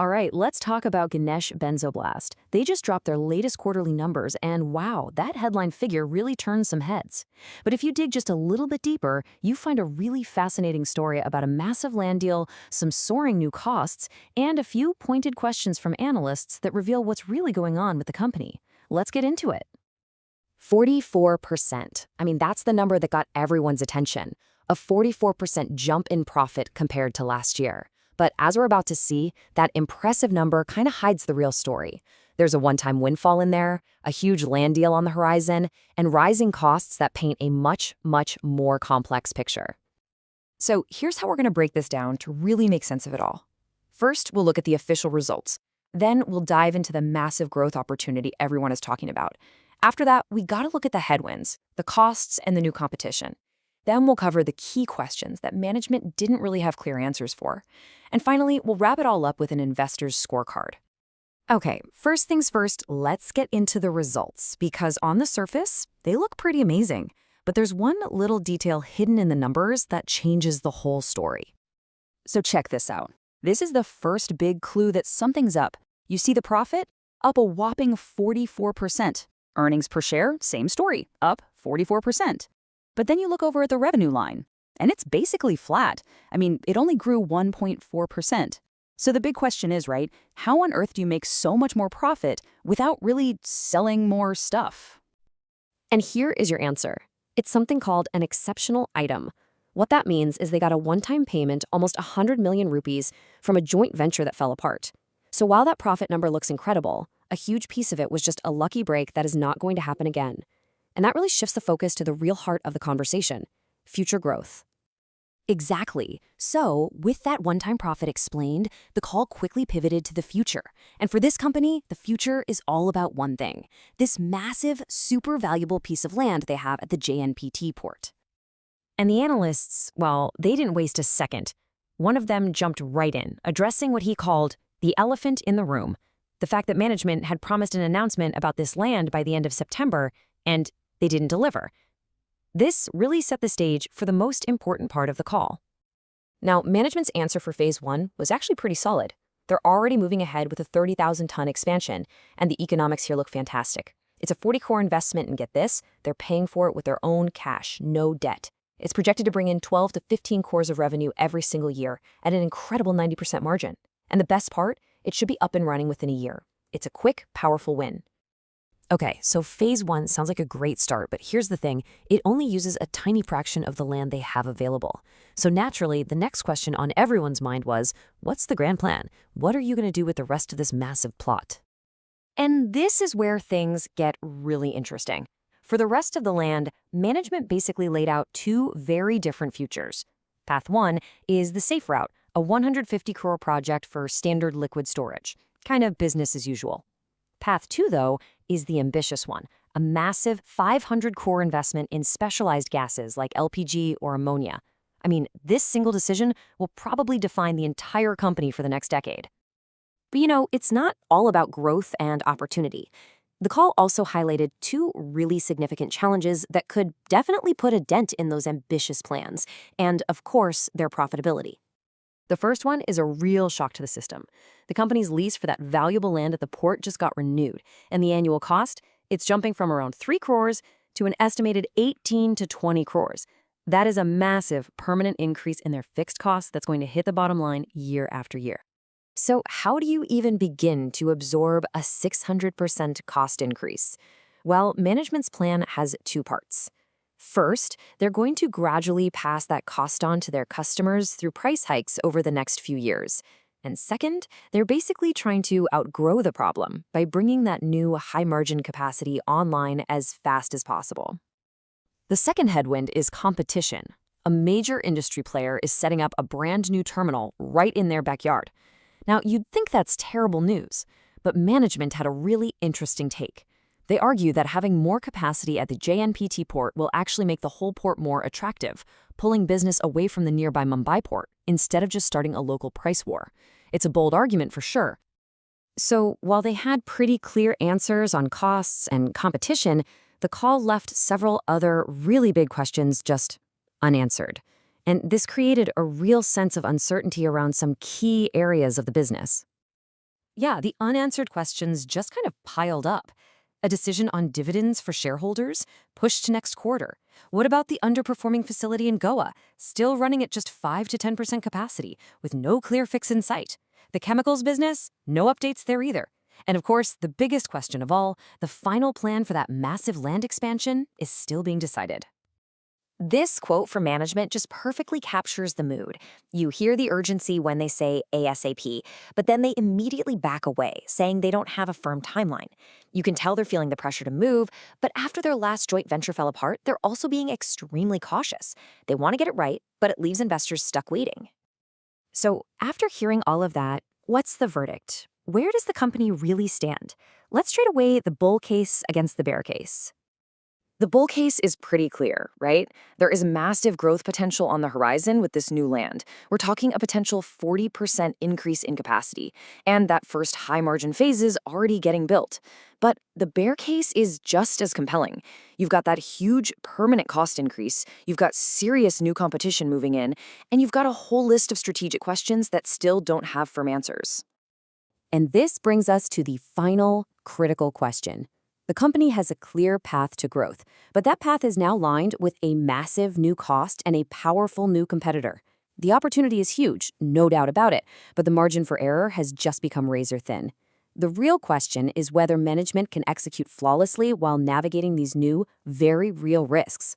All right, let's talk about Ganesh Benzoplast. They just dropped their latest quarterly numbers, and wow, that headline figure really turned some heads. But if you dig just a little bit deeper, you find a really fascinating story about a massive land deal, some soaring new costs, and a few pointed questions from analysts that reveal what's really going on with the company. Let's get into it. 44%. I mean, that's the number that got everyone's attention. A 44% jump in profit compared to last year. But as we're about to see, that impressive number kind of hides the real story. There's a one-time windfall in there, a huge land deal on the horizon, and rising costs that paint a much, much more complex picture. So here's how we're going to break this down to really make sense of it all. First, we'll look at the official results. Then we'll dive into the massive growth opportunity everyone is talking about. After that, we got to look at the headwinds, the costs, and the new competition. Then we'll cover the key questions that management didn't really have clear answers for. And finally, we'll wrap it all up with an investor's scorecard. Okay, first things first, let's get into the results, because on the surface, they look pretty amazing. But there's one little detail hidden in the numbers that changes the whole story. So check this out. This is the first big clue that something's up. You see the profit? Up a whopping 44%. Earnings per share, same story, up 44%. But then you look over at the revenue line, and it's basically flat. I mean, it only grew 1.4%. So the big question is, right, how on earth do you make so much more profit without really selling more stuff? And here is your answer. It's something called an exceptional item. What that means is they got a one-time payment, almost 100 million rupees, from a joint venture that fell apart. So while that profit number looks incredible, a huge piece of it was just a lucky break that is not going to happen again. And that really shifts the focus to the real heart of the conversation, future growth. Exactly. So, with that one-time profit explained, the call quickly pivoted to the future. And for this company, the future is all about one thing, this massive, super valuable piece of land they have at the JNPT port. And the analysts, well, they didn't waste a second. One of them jumped right in, addressing what he called the elephant in the room, the fact that management had promised an announcement about this land by the end of September, and they didn't deliver. This really set the stage for the most important part of the call. Now, management's answer for Phase 1 was actually pretty solid. They're already moving ahead with a 30,000-ton expansion, and the economics here look fantastic. It's a 40-core investment, and get this, they're paying for it with their own cash, no debt. It's projected to bring in 12 to 15 cores of revenue every single year at an incredible 90% margin. And the best part, it should be up and running within a year. It's a quick, powerful win. Okay, so Phase 1 sounds like a great start, but here's the thing. It only uses a tiny fraction of the land they have available. So naturally, the next question on everyone's mind was, what's the grand plan? What are you going to do with the rest of this massive plot? And this is where things get really interesting. For the rest of the land, management basically laid out two very different futures. Path 1 is the safe route, a 150 crore project for standard liquid storage, kind of business as usual. Path 2, though, is the ambitious one, a massive 500-core investment in specialized gases like LPG or ammonia. I mean, this single decision will probably define the entire company for the next decade. But you know, it's not all about growth and opportunity. The call also highlighted two really significant challenges that could definitely put a dent in those ambitious plans, and of course, their profitability. The first one is a real shock to the system. The company's lease for that valuable land at the port just got renewed, and the annual cost, it's jumping from around 3 crores to an estimated 18 to 20 crores. That is a massive permanent increase in their fixed costs that's going to hit the bottom line year after year. So how do you even begin to absorb a 600% cost increase? Well, management's plan has two parts. First, they're going to gradually pass that cost on to their customers through price hikes over the next few years. And second, they're basically trying to outgrow the problem by bringing that new high-margin capacity online as fast as possible. The second headwind is competition. A major industry player is setting up a brand new terminal right in their backyard. Now, you'd think that's terrible news, but management had a really interesting take. They argue that having more capacity at the JNPT port will actually make the whole port more attractive, pulling business away from the nearby Mumbai port instead of just starting a local price war. It's a bold argument for sure. So while they had pretty clear answers on costs and competition, the call left several other really big questions just unanswered. And this created a real sense of uncertainty around some key areas of the business. Yeah, the unanswered questions just kind of piled up. A decision on dividends for shareholders pushed to next quarter. What about the underperforming facility in Goa, still running at just 5 to 10% capacity with no clear fix in sight? The chemicals business, no updates there either. And of course, the biggest question of all, the final plan for that massive land expansion is still being decided. This quote from management just perfectly captures the mood. You hear the urgency when they say ASAP, but then they immediately back away, saying they don't have a firm timeline. You can tell they're feeling the pressure to move, but after their last joint venture fell apart, they're also being extremely cautious. They want to get it right, but it leaves investors stuck waiting. So, after hearing all of that, what's the verdict? Where does the company really stand? Let's trade away the bull case against the bear case. The bull case is pretty clear, right? There is massive growth potential on the horizon with this new land. We're talking a potential 40% increase in capacity, and that first high margin phase is already getting built. But the bear case is just as compelling. You've got that huge permanent cost increase, you've got serious new competition moving in, and you've got a whole list of strategic questions that still don't have firm answers. And this brings us to the final critical question. The company has a clear path to growth, but that path is now lined with a massive new cost and a powerful new competitor. The opportunity is huge, no doubt about it, but the margin for error has just become razor thin. The real question is whether management can execute flawlessly while navigating these new, very real risks.